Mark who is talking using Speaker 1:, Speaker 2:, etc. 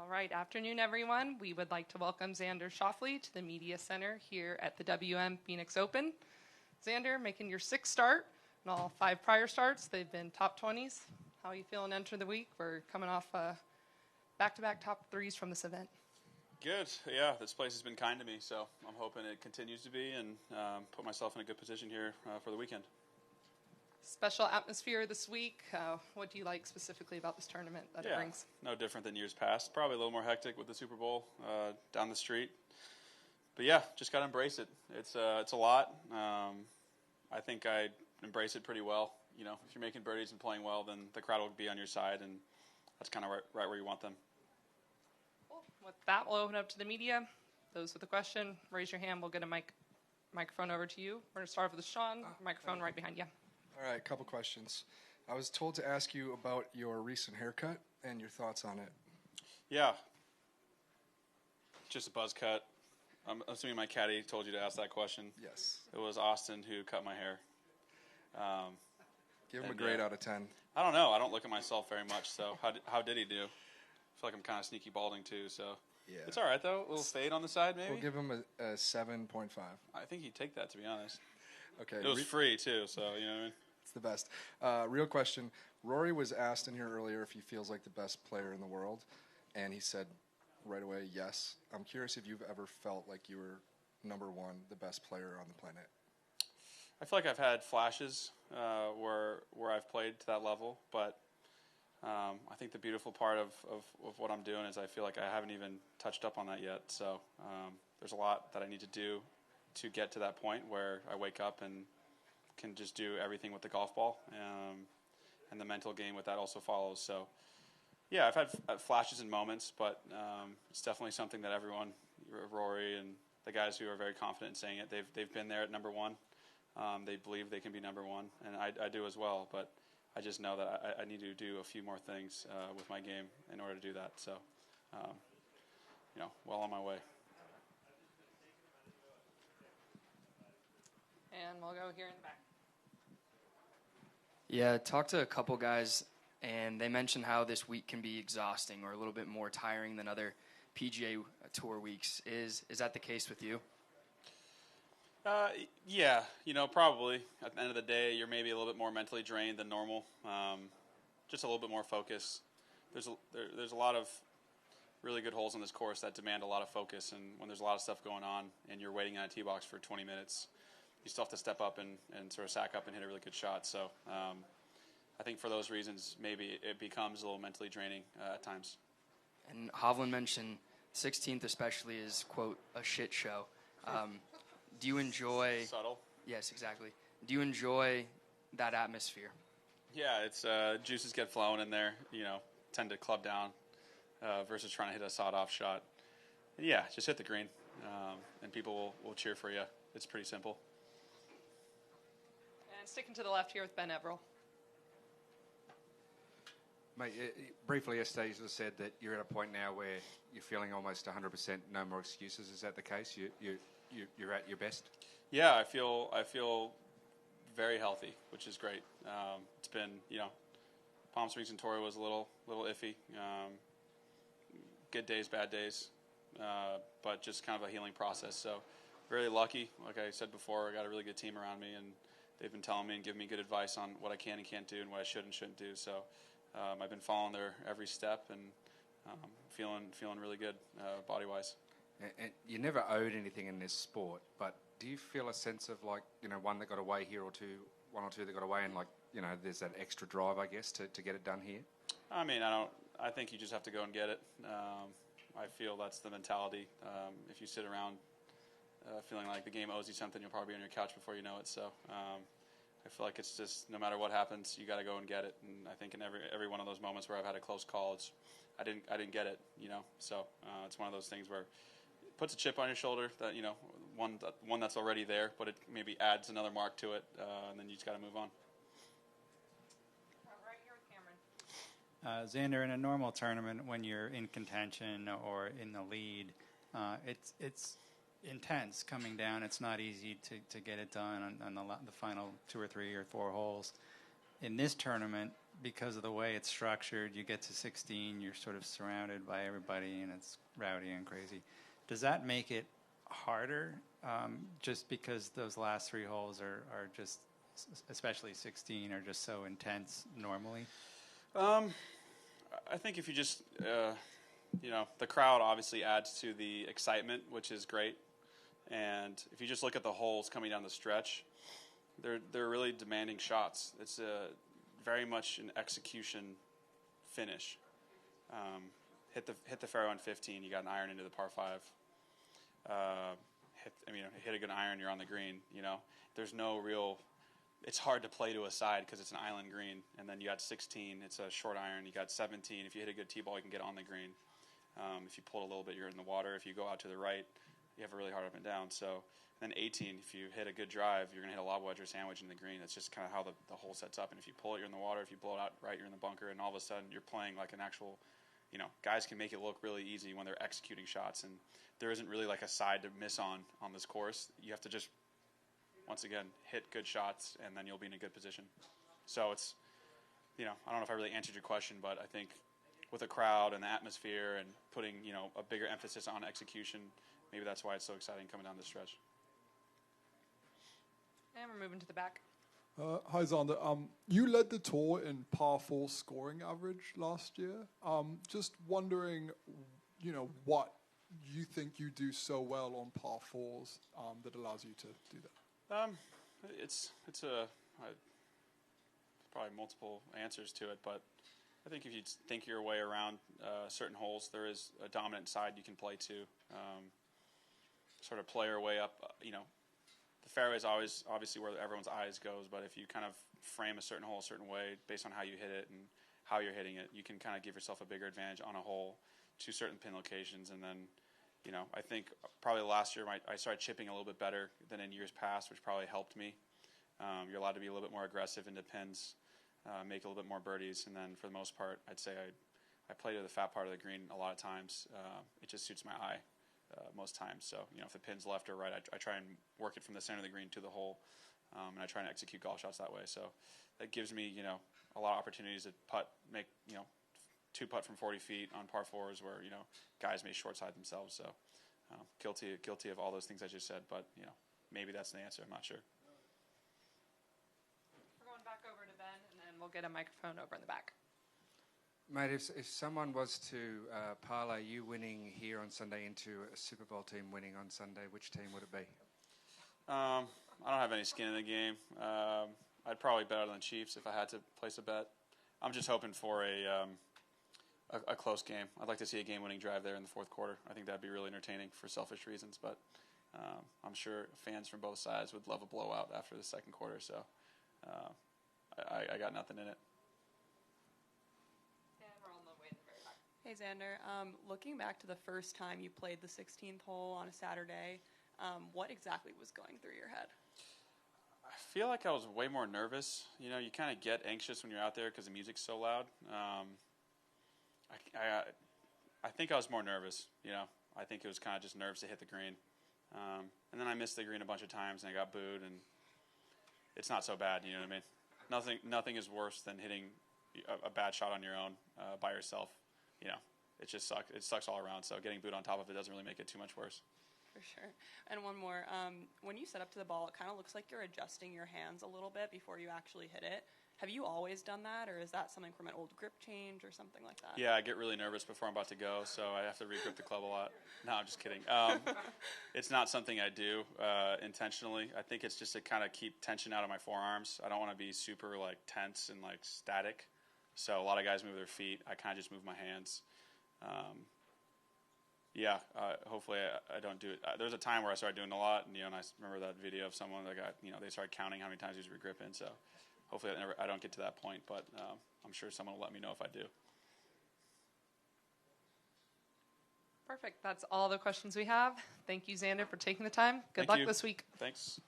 Speaker 1: All right, afternoon, everyone. We would like to welcome Xander Schauffele to the Media Center here at the WM Phoenix Open. Xander, making your sixth start and all 5 prior starts. They've been top 20s. How are you feeling entering the week? We're coming off back-to-back top 3s from this event.
Speaker 2: Good. Yeah, this place has been kind to me, so I'm hoping it continues to be and put myself in a good position here for the weekend.
Speaker 1: Special atmosphere this week. What do you like specifically about this tournament that it brings?
Speaker 2: No different than years past. Probably a little more hectic with the Super Bowl down the street. But yeah, just got to embrace it. It's a lot. I think I embrace it pretty well. You know, if you're making birdies and playing well, then the crowd will be on your side, and that's kind of right where you want them.
Speaker 1: Cool. With that, we'll open up to the media. Those with a question, raise your hand. We'll get a microphone over to you. We're going to start with Sean. Microphone right behind you.
Speaker 3: All right, a couple questions. I was told to ask you about your recent haircut and your thoughts on it.
Speaker 2: Yeah. Just a buzz cut. I'm assuming my caddy told you to ask that question.
Speaker 3: Yes.
Speaker 2: It was Austin who cut my hair.
Speaker 3: Give him a grade out of 10.
Speaker 2: I don't know. I don't look at myself very much, so how did he do? I feel like I'm kind of sneaky balding too, so
Speaker 3: yeah.
Speaker 2: It's all right though. A little fade on the side, maybe.
Speaker 3: We'll give him a 7.5.
Speaker 2: I think he'd take that, to be honest.
Speaker 3: Okay.
Speaker 2: It was free too, so you know what I mean.
Speaker 3: It's the best. Real question. Rory was asked in here earlier if he feels like the best player in the world, and he said right away yes. I'm curious if you've ever felt like you were number one, the best player on the planet.
Speaker 2: I feel like I've had flashes where I've played to that level, but I think the beautiful part of what I'm doing is I feel like I haven't even touched up on that yet. So there's a lot that I need to do to get to that point where I wake up and can just do everything with the golf ball, and the mental game with that also follows. So yeah, I've had flashes and moments, but it's definitely something that everyone, Rory and the guys who are very confident in saying it, they've been there at number one. They believe they can be number one, and I do as well. But I just know that I need to do a few more things with my game in order to do that. So, well on my way.
Speaker 1: And we'll go here in the back.
Speaker 4: Yeah, talked to a couple guys, and they mentioned how this week can be exhausting or a little bit more tiring than other PGA Tour weeks. Is that the case with you?
Speaker 2: Yeah, probably. At the end of the day, you're maybe a little bit more mentally drained than normal. Just a little bit more focus. There's a lot of really good holes on this course that demand a lot of focus, and when there's a lot of stuff going on and you're waiting on a tee box for 20 minutes, you still have to step up and sort of sack up and hit a really good shot. So I think for those reasons, maybe it becomes a little mentally draining at times.
Speaker 4: And Hovland mentioned 16th especially is, quote, a shit show. Do you enjoy...
Speaker 2: Subtle?
Speaker 4: Yes, exactly. Do you enjoy that atmosphere?
Speaker 2: Yeah, it's juices get flowing in there, tend to club down versus trying to hit a sawed-off shot. And yeah, just hit the green, and people will cheer for you. It's pretty simple.
Speaker 1: And sticking to the left here with Ben Everill.
Speaker 5: Mate, briefly yesterday you said that you're at a point now where you're feeling almost 100%, no more excuses. Is that the case? You're at your best?
Speaker 2: Yeah, I feel very healthy, which is great. It's been, Palm Springs and Torrey was a little iffy. Good days, bad days, but just kind of a healing process. So very lucky. Like I said before, I got a really good team around me, and they've been telling me and giving me good advice on what I can and can't do and what I should and shouldn't do. So I've been following their every step and feeling really good body-wise.
Speaker 5: And you never owed anything in this sport, but do you feel a sense of one that got away here one or two that got away, and there's that extra drive, I guess, to get it done here?
Speaker 2: I mean, I think you just have to go and get it. I feel that's the mentality. If you sit around feeling like the game owes you something, you'll probably be on your couch before you know it. So I feel like it's just no matter what happens, you got to go and get it. And I think in every one of those moments where I've had a close call, I didn't get it. So it's one of those things where it puts a chip on your shoulder that one that's already there, but it maybe adds another mark to it, and then you just got to move on.
Speaker 1: Right here with Cameron.
Speaker 6: Xander, in a normal tournament, when you're in contention or in the lead, it's intense coming down. It's not easy to get it done on the final 2 or 3 or 4 holes. In this tournament, because of the way it's structured, you get to 16, you're sort of surrounded by everybody, and it's rowdy and crazy. Does that make it harder, just because those last 3 holes are just, especially 16, are just so intense normally?
Speaker 2: I think if you just, the crowd obviously adds to the excitement, which is great. And if you just look at the holes coming down the stretch, they're really demanding shots. It's very much an execution finish. Hit the fairway on 15, you got an iron into the par 5. Hit a good iron, you're on the green. There's no real. It's hard to play to a side because it's an island green, and then you got 16. It's a short iron. You got 17. If you hit a good tee ball, you can get on the green. If you pull it a little bit, you're in the water. If you go out to the right, you have a really hard up and down. So then 18, if you hit a good drive, you're going to hit a lob wedge or sandwich in the green. That's just kind of how the hole sets up. And if you pull it, you're in the water. If you blow it out right, you're in the bunker. And all of a sudden, you're playing like an actual, guys can make it look really easy when they're executing shots. And there isn't really like a side to miss on this course. You have to just, once again, hit good shots, and then you'll be in a good position. So it's, I don't know if I really answered your question, but I think with a crowd and the atmosphere and putting, a bigger emphasis on execution, maybe that's why it's so exciting coming down the stretch.
Speaker 1: And we're moving to the back.
Speaker 7: Hi, Xander. You led the tour in par 4 scoring average last year. Just wondering, what you think you do so well on par 4s that allows you to do that?
Speaker 2: It's probably multiple answers to it, but I think if you think your way around certain holes, there is a dominant side you can play to. Sort of play your way up. The fairway is always obviously where everyone's eyes goes, but if you kind of frame a certain hole a certain way based on how you hit it and how you're hitting it, you can kind of give yourself a bigger advantage on a hole to certain pin locations. And then, I think probably last year I started chipping a little bit better than in years past, which probably helped me. You're allowed to be a little bit more aggressive into pins, make a little bit more birdies, and then for the most part, I'd say I play to the fat part of the green a lot of times. It just suits my eye. Most times. So, if the pin's left or right, I try and work it from the center of the green to the hole, and I try and execute golf shots that way. So that gives me, a lot of opportunities to make 2-putt from 40 feet on par 4s where, guys may short side themselves. So guilty of all those things I just said, but, maybe that's the answer. I'm not sure.
Speaker 1: We're going back over to Ben, and then we'll get a microphone over in the back.
Speaker 5: Mate, if someone was to parlay you winning here on Sunday into a Super Bowl team winning on Sunday, which team would it be?
Speaker 2: I don't have any skin in the game. I'd probably bet on the Chiefs if I had to place a bet. I'm just hoping for a close game. I'd like to see a game-winning drive there in the fourth quarter. I think that'd be really entertaining for selfish reasons, but I'm sure fans from both sides would love a blowout after the second quarter, so I got nothing in it.
Speaker 8: Hey, Xander. Looking back to the first time you played the 16th hole on a Saturday, what exactly was going through your head?
Speaker 2: I feel like I was way more nervous. You kind of get anxious when you're out there because the music's so loud. I think I was more nervous. I think it was kind of just nerves to hit the green. And then I missed the green a bunch of times, and I got booed, and it's not so bad, you know what I mean? Nothing is worse than hitting a bad shot on your own by yourself. It just sucks. It sucks all around. So getting booed on top of it doesn't really make it too much worse.
Speaker 8: For sure. And one more. When you set up to the ball, it kind of looks like you're adjusting your hands a little bit before you actually hit it. Have you always done that, or is that something from an old grip change or something like that?
Speaker 2: Yeah, I get really nervous before I'm about to go, so I have to re-grip the club a lot. No, I'm just kidding. It's not something I do intentionally. I think it's just to kind of keep tension out of my forearms. I don't want to be super tense and static. So a lot of guys move their feet. I kind of just move my hands. Hopefully I don't do it. There was a time where I started doing a lot, and I remember that video of someone that got, they started counting how many times he was re-gripping. So hopefully I don't get to that point, but I'm sure someone will let me know if I do.
Speaker 1: Perfect. That's all the questions we have. Thank you, Xander, for taking the time. Good luck this week.
Speaker 2: Thanks.